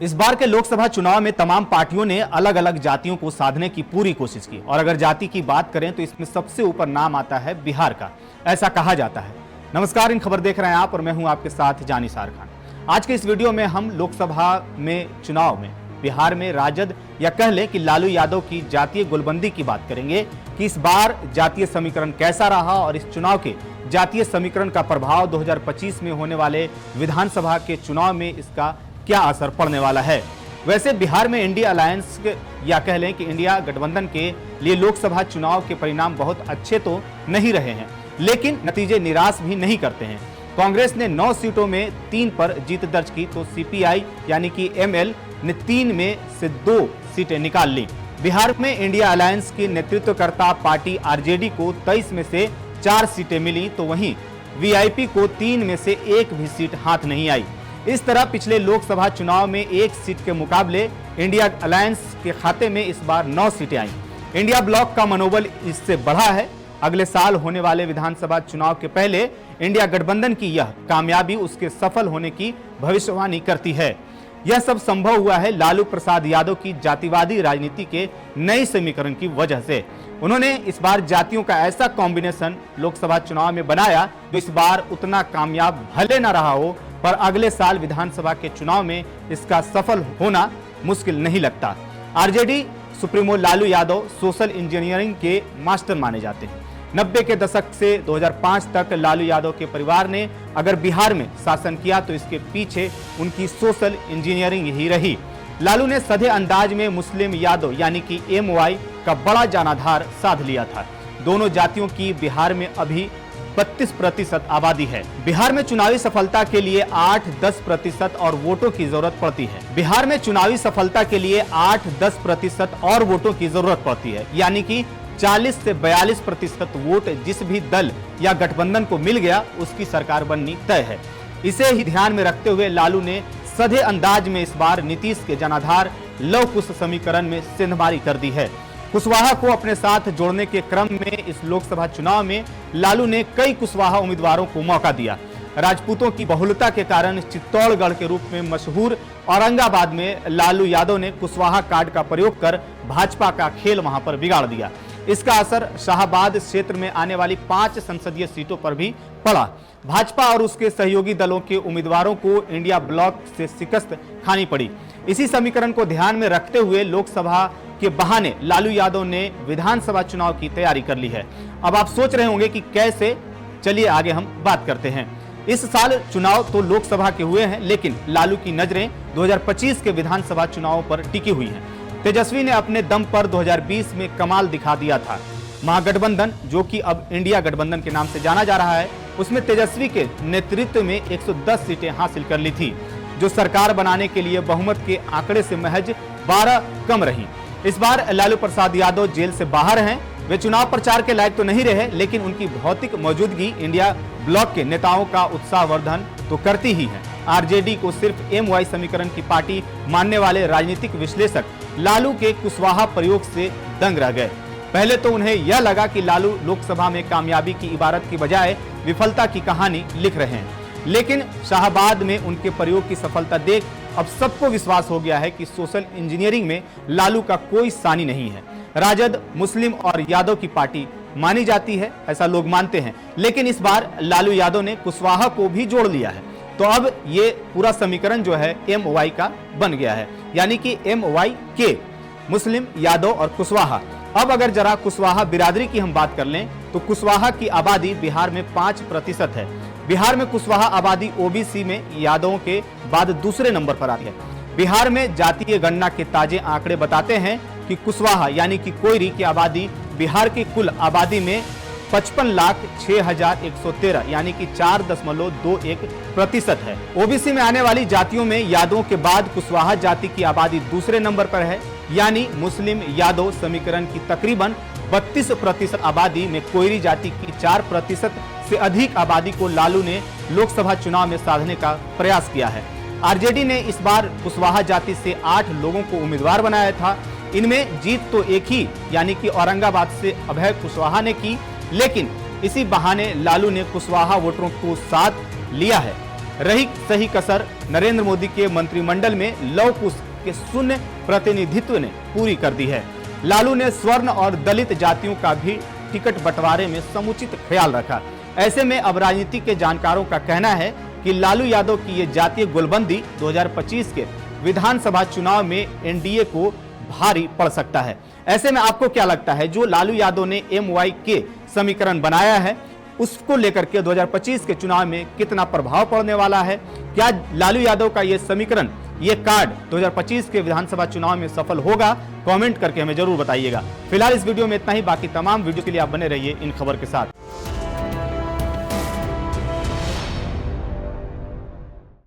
इस बार के लोकसभा चुनाव में तमाम पार्टियों ने अलग अलग जातियों को साधने की पूरी कोशिश की और अगर जाति की बात करें तो इसमें सबसे ऊपर नाम आता है बिहार का, ऐसा कहा जाता है। नमस्कार, इन खबर देख रहे हैं आप और मैं हूं आपके साथ जानिसार खान। आज के इस वीडियो में हम लोकसभा में चुनाव में बिहार में राजद या कह लें कि लालू यादव की जातीय गोलबंदी की बात करेंगे कि इस बार जातीय समीकरण कैसा रहा और इस चुनाव के जातीय समीकरण का प्रभाव 2025 में होने वाले विधानसभा के चुनाव में इसका क्या असर पड़ने वाला है। वैसे बिहार में इंडिया अलायंस या कह लें कि इंडिया गठबंधन के लिए लोकसभा चुनाव के परिणाम बहुत अच्छे तो नहीं रहे हैं, लेकिन नतीजे निराश भी नहीं करते हैं। कांग्रेस ने 9 सीटों में 3 पर जीत दर्ज की तो सीपीआई यानी कि एमएल ने 3 में से 2 सीटें निकाल ली। बिहार में इंडिया अलायंस की नेतृत्वकर्ता पार्टी आरजेडी को 23 में से 4 सीटें मिली तो वहीं वीआईपी को 3 में से 1 भी सीट हाथ नहीं आई। इस तरह पिछले लोकसभा चुनाव में 1 सीट के मुकाबले इंडिया अलायंस के खाते में इस बार 9 सीटें आईं। इंडिया ब्लॉक का मनोबल इससे बढ़ा है। अगले साल होने वाले विधानसभा चुनाव के पहले इंडिया गठबंधन की यह कामयाबी उसके सफल होने की भविष्यवाणी करती है। यह सब संभव हुआ है लालू प्रसाद यादव की जातिवादी राजनीति के नए समीकरण की वजह से। उन्होंने इस बार जातियों का ऐसा कॉम्बिनेशन लोकसभा चुनाव में बनाया जो इस बार उतना कामयाब भले न रहा हो, पर अगले साल विधानसभा के चुनाव में इसका सफल होना मुश्किल नहीं लगता। RJD supremo Lalu Yadav social engineering के मास्टर माने जाते हैं। 90 के दशक से 2005 तक लालू यादव के परिवार ने अगर बिहार में शासन किया तो इसके पीछे उनकी सोशल इंजीनियरिंग ही रही। लालू ने सधे अंदाज में मुस्लिम यादव यानी कि एमवाई का बड़ा जनाधार साध लिया था। दोनों जातियों की बिहार में अभी 32% आबादी है। बिहार में चुनावी सफलता के लिए 8-10% और वोटों की जरूरत पड़ती है। बिहार में चुनावी सफलता के लिए 8-10% और वोटों की जरूरत पड़ती है, यानी कि 40 से 42% वोट जिस भी दल या गठबंधन को मिल गया उसकी सरकार बननी तय है। इसे ही ध्यान में रखते हुए लालू ने सधे अंदाज में इस बार नीतीश के जनाधार लव कुश समीकरण में सेंधमारी कर दी है। कुशवाहा को अपने साथ जोड़ने के क्रम में इस लोकसभा चुनाव में लालू ने कई कुशवाहा उम्मीदवारों को मौका दिया। राजपूतों की बहुलता के कारण चित्तौड़गढ़ के रूप में मशहूर औरंगाबाद में लालू यादव ने कुशवाहा कार्ड का प्रयोग कर भाजपा का खेल वहां पर बिगाड़ दिया। इसका असर शाहबाद क्षेत्र में आने वाली 5 संसदीय सीटों पर भी पड़ा। भाजपा और उसके सहयोगी दलों के उम्मीदवारों को इंडिया ब्लॉक से शिकस्त खानी पड़ी। इसी समीकरण को ध्यान में रखते हुए लोकसभा के बहाने लालू यादव ने विधानसभा चुनाव की तैयारी कर ली है। अब आप सोच रहे होंगे कि कैसे, चलिए आगे हम बात करते हैं। इस साल चुनाव तो लोकसभा के हुए हैं, लेकिन लालू की नजरें 2025 के विधानसभा चुनाव पर टिकी हुई हैं। तेजस्वी ने अपने दम पर 2020 में कमाल दिखा दिया था। महागठबंधन, जो कि अब इंडिया गठबंधन के नाम से जाना जा रहा है, उसमें तेजस्वी के नेतृत्व में 110 सीटें हासिल कर ली थी, जो सरकार बनाने के लिए बहुमत के आंकड़े से महज 12 कम रही। इस बार लालू प्रसाद यादव जेल से बाहर हैं। वे चुनाव प्रचार के लायक तो नहीं रहे, लेकिन उनकी भौतिक मौजूदगी इंडिया ब्लॉक के नेताओं का उत्साहवर्धन तो करती ही है। आरजेडी को सिर्फ एमवाई समीकरण की पार्टी मानने वाले राजनीतिक विश्लेषक लालू के कुशवाहा प्रयोग से दंग रह गए। पहले तो उन्हें यह लगा कि लालू लोकसभा में कामयाबी की इबारत की बजाय विफलता की कहानी लिख रहे हैं, लेकिन शाहबाद में उनके प्रयोग की सफलता देख अब सबको विश्वास हो गया है कि सोशल इंजीनियरिंग में लालू का कोई सानी नहीं है। राजद मुस्लिम और यादव की पार्टी मानी जाती है, ऐसा लोग मानते हैं, लेकिन इस बार लालू यादव ने कुशवाहा को भी जोड़ लिया है। तो अब ये पूरा समीकरण जो है एमवाई का बन गया है, यानी कि एमवाई के मुस्लिम, यादव और कुशवाहा। अब अगर जरा कुशवाहा बिरादरी की हम बात कर लें तो कुशवाहा की आबादी बिहार में 5% है। बिहार में कुशवाहा आबादी ओबीसी में यादवों के बाद दूसरे नंबर पर आती है। बिहार में जातीय गणना के ताजे आंकड़े बताते हैं कि कुशवाहा यानी कि कोयरी की आबादी बिहार की कुल आबादी में 55,06,113 यानी कि 4.21% है। ओबीसी में आने वाली जातियों में यादवों के बाद कुशवाहा जाति की आबादी दूसरे नंबर पर है, यानी मुस्लिम यादव समीकरण की तकरीबन 32% आबादी में कोयरी जाति की 4% से अधिक आबादी को लालू ने लोकसभा चुनाव में साधने का प्रयास किया है। आरजेडी ने इस बार कुशवाहा जाति से 8 लोगों को उम्मीदवार बनाया था। इनमें जीत तो एक ही यानी कि औरंगाबाद से अभय कुशवाहा ने की, लेकिन इसी बहाने लालू ने कुशवाहा वोटरों को साथ लिया है। रही सही कसर नरेंद्र मोदी के मंत्रिमंडल में लव कुश के शून्य प्रतिनिधित्व ने पूरी कर दी है। लालू ने स्वर्ण और दलित जातियों का भी टिकट बंटवारे में समुचित ख्याल रखा। ऐसे में अब राजनीति के जानकारों का कहना है कि लालू यादव की ये जातीय गोलबंदी 2025 के विधानसभा चुनाव में एनडीए को भारी पड़ सकता है। ऐसे में आपको क्या लगता है, जो लालू यादव ने MYK समीकरण बनाया है उसको लेकर के 2025 के चुनाव में कितना प्रभाव पड़ने वाला है? क्या लालू यादव का ये समीकरण, ये कार्ड 2025 के विधानसभा चुनाव में सफल होगा? कमेंट करके हमें जरूर बताइएगा। फिलहाल इस वीडियो में इतना ही। बाकी तमाम वीडियो के लिए आप बने रहिए इन खबर के साथ।